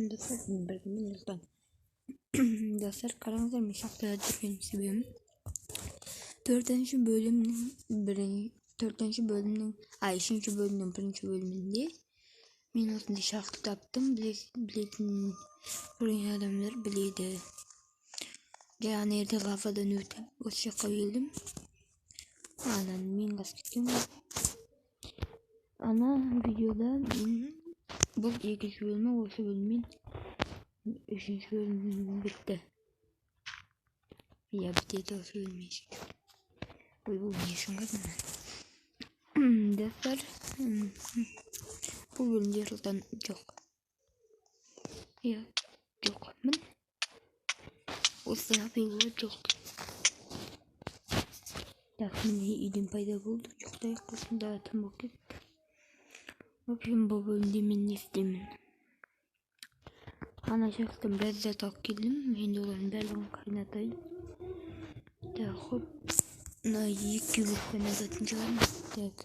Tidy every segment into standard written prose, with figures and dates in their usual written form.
Selam dostlar, ben Yıldan. Dostlar, karanlıklar meşakkatler benim sebebim. Dördüncü bölümün birinci bölümünde men osunda şarkı taptım. Bilетін buraya adamlar bilеді. Yani erde lavadan ötüp осы жаққа келдім. Анан мен қашып кеткен. Ана видеода бұл екінші бөлімі, осы бөліммен үшінші бөлім бітті. Я бітеді осы бөлім. Ой, бұл не үшін қадым? Достар, бұл бөлімде жылдан жоқ. Жоқ. Мін осы видео жоқ. Так, міне үйден пайда болды. Жоқтай қосында атым болып кетті. В общем, бұл бөлімде мен не істеймін? Ана жақтан біраз зат алып келдім. Енді олардың барлығын қайнатайын. Так, хоп. Мына екі бөліп қайнататын шығармын. Так.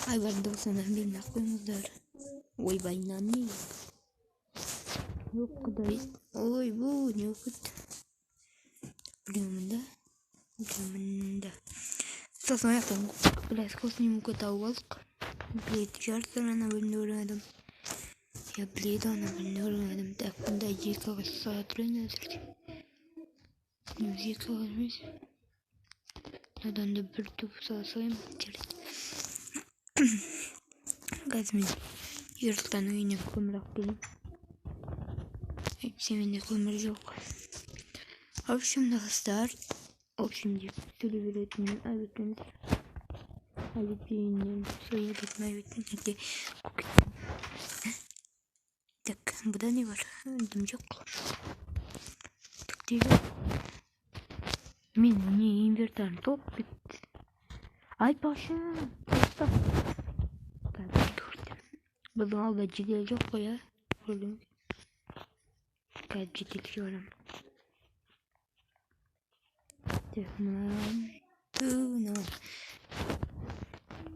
Айбарды болсаңдар мені ақ қойыңыздар. Ойбай, не? Жоқ, құдай. Ой, бұл не оқыт? Білемін да. Сосын аяқтан біләс косынемуға тауып алдық. Біледі жарыстар ана бөлімді ойладым. Я біледі ана бөлімді ойладым. Так, бұнда екі қағаз саға тұрайын әзірде. Екі қағаз емес. Мынадан да бір түп саға сағайым. Қазір мен Ерлықтан үйіне көмір алып келем. Әйтпесе менде көмір жоқ. В общем, достар. В общем, деп сөйлей беретінмін. Әліпбиінен сөйлейтін әйбеттен. Так, бұда не бар? Дым жоқ. Түктегі. Мен не инвертарын топ бітті. Айтпашым. Тоқта. Бұдың алда жедел жоқ қой, а? Көрдім. Қазір жедел жорам. Так,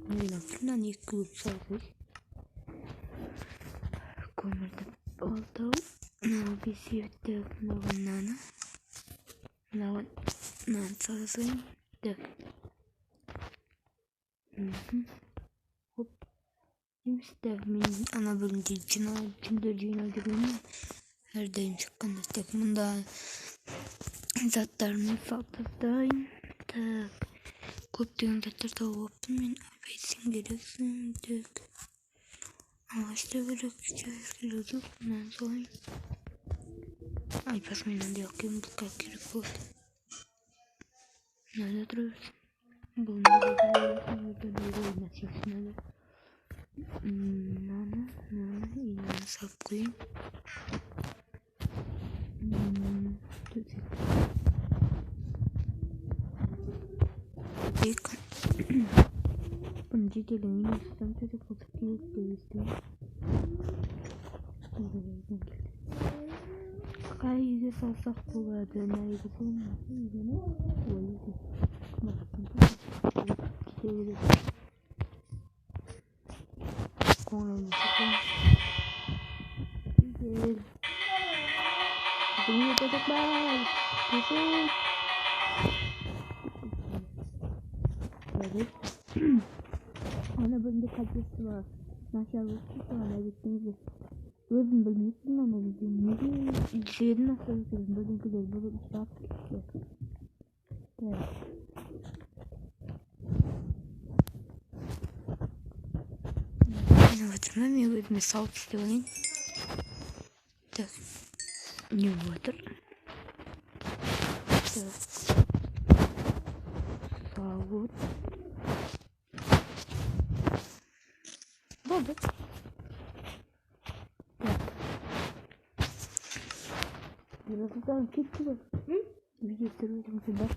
Мынан екі көп салғыз. Көмірді алтау. Мынау бесеуді мынаған мынаған салғызайын. Так. Хоп. Так, мен ана бөлімде жүндер жинау жүргенмін. Әрдайым шыққанда. Так, мұнда заттарымды салтастайын. Так. Көптеген заттар тауып алыппын мен. Ойбай, сен керексің. Так. Ағашта керек. Керек жоқ. Мынаны салайын. Айпас мен андай алқайым. Бұлқа керек болды. Мынада тұра берсін. Бұл мынаны салып қойын. Бұны жетелің инвестам төсек болса керек деп естім. Қай үйге салсақ болады? Найғы соны үйгені ойды. Қоңырауды шыққан. Güzel. Bunu çocuklar. Güzel. Evet. Ana bölümde kalitesi var. Maşallah sonra gittiğinizde. Özüm bilmiştim ama bilmiyorum. İlçelerini nasıl yapıyorum? Bölüm güzel. Bölüm şart. Evet. Hatırlamam ya böyle salt istiyorum. Так, не water. Так. Сауд. Болды. Так. Birazdan кетті ғой. Видео түсіріп сюда.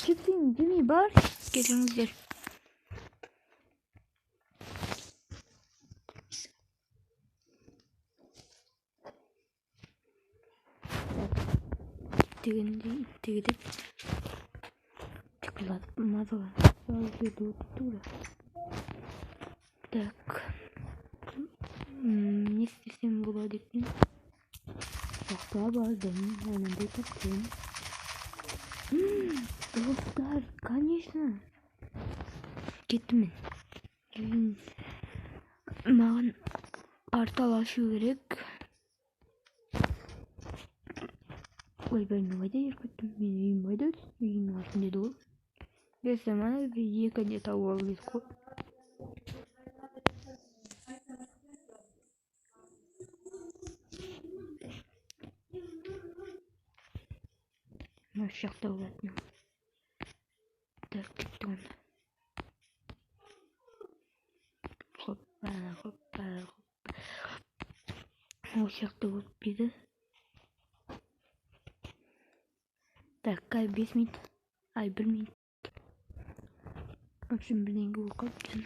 Кетсең, демей бар. Кетіңіздер. Тегедеп чоколад мазала. Сразу тура. Так. Sen buladıkın. Hatta bazen yanında takıyorum. Dostlar, конечно. Gitme. Mağın artalaşı gerek. Ой, ben новайда еркеттім. Мен үйім айда үйім артында еді ғой. Бес замана екі де тауып алып едік қой. Осы жақта болатын. Так, кетті онда. Хоппа, хоппа, хоппа. Осы жақта болып еді. Так, 5 минут. Ай, 1 минут. В общем, бірдеңе болып қалыпты.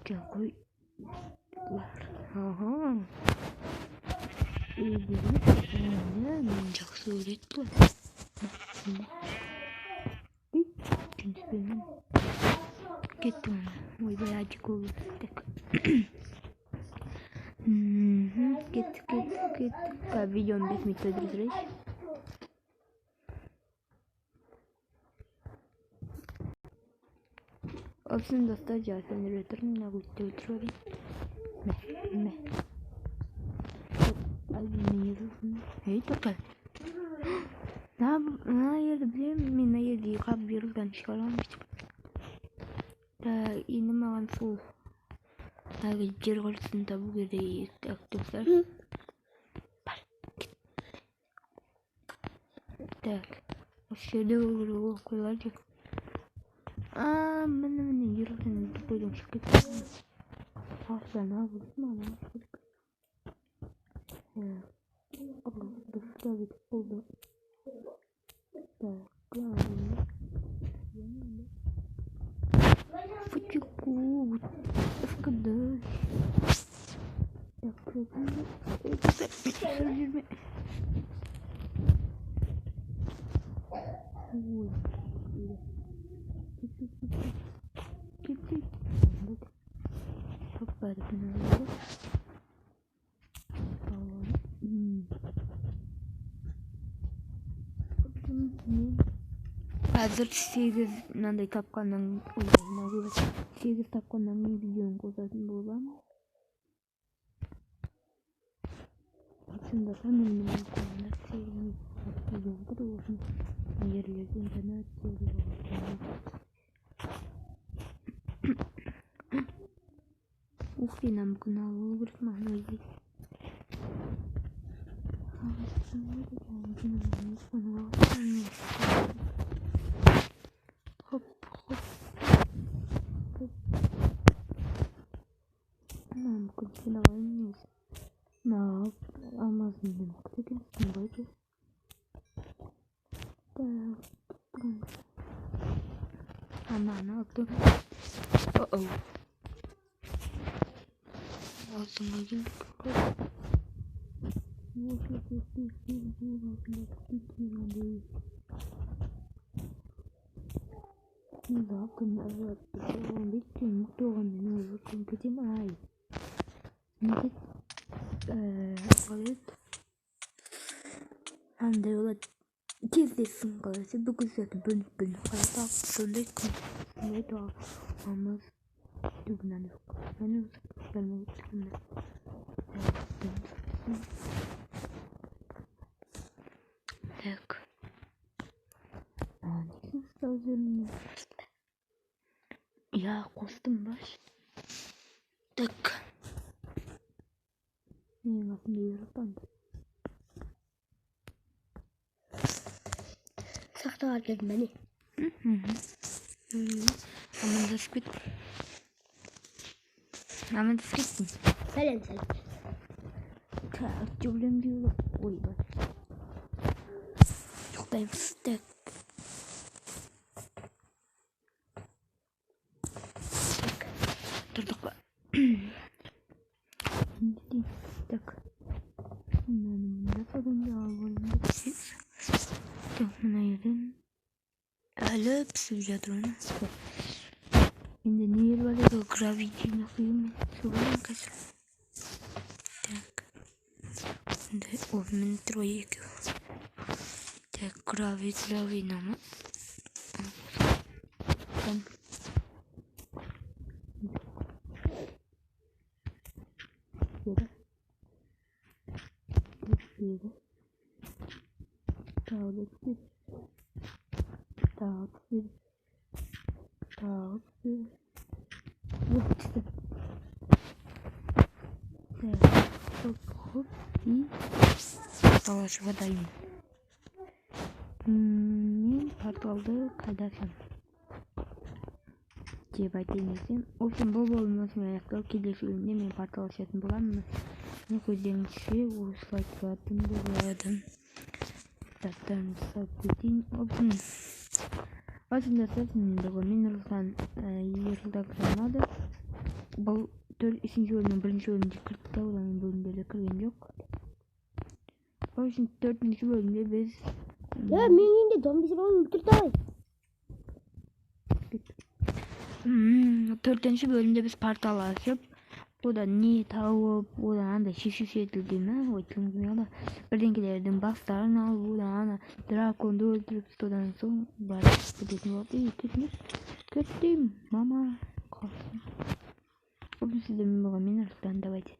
Так, қой. Ага. Мен жақсы көреді ғой. Кетті оны. Ойбай, ажик болып. Так. Кетті. Видеоны 5 минут өдірізірейш. Olsun dostlar, cevaplarını üretirim. Ne bu oturuyorum. Ne? Albümün yazılsın. Hey bakalım. Ne yerde biliyor musun? Ne yerde yıkab bir yıldan çıkaramamıştım. Da yine mağan sol. Abi cer olsun da bu gece dostlar. Tak. Şöyle olur koyulacak. Mana yürürken koydum şıkkı. Hafta ne yapalım ama şıkkı. Burada bir oldu. Футику, скандал. Gittik. Çok bari bunları. Hazır 8 nanday tapkandan olayına 8 tapkandan bir videonun kozasın boğulan. Aslında sanırım bu konuda sevgimi videoda da olsun. Yerlerde internet yolu Ух ты, нам канал выбрать можно здесь. Хоп. Нам куда вниз. На Амазоне. Кто-то снимает. Так. Она кто? О-о. Автомобиль какой-то. Да, конечно, видите, никто не может понимать. Говорит, Андрея, кездесін қаласы бүгін сәті бөліп қалата сондай күн это амыз дүгінен мен өзім так несін ұстау жүрмін я қостым баш так мен атымда еуропанды сақтаға келдім әне амандасып кеттім сәлем так жөблемде ойбай ұйықтаймыз так тұрдық па так мында сәлемде алып так мына жерден әлі пісіп жатыр оны енді не бар еді гравитині құйым соған қазір Мен трое екеу. Так, гравий намаз. Там. Бері. Тағы вот işte. Хоп и положи водоем. Мен порталды қайдасам деп айтайын десем. В общем, бұл бөлім осымен аяқталды. Келесі бөлімде мен портал ашатын боламын. Мен көздеріңізше осылай тұратын болады. Заттарымды салып кетейін. В общем, мен Руслан Ерілдак Гранада. Бұл 3-ші бөлімнің бірінші бөлімде кірдік та, одан бөлімдерде кірген жоқ. В общем, 4-ші бөлімде біз... мен енді зомбисін өлтірді. 4-ші бөлімде біз портал ашып, одан не тауып, одан андай шешуші етілді ме, ой тілім келмей қалды. Бірдеңкелердің бастарын алып, одан ана драконды өлтіріп, содан соң барып кететін болды. Кеттім, мама қалсын. В общем, сіздермен болған мен Руслан, давайте.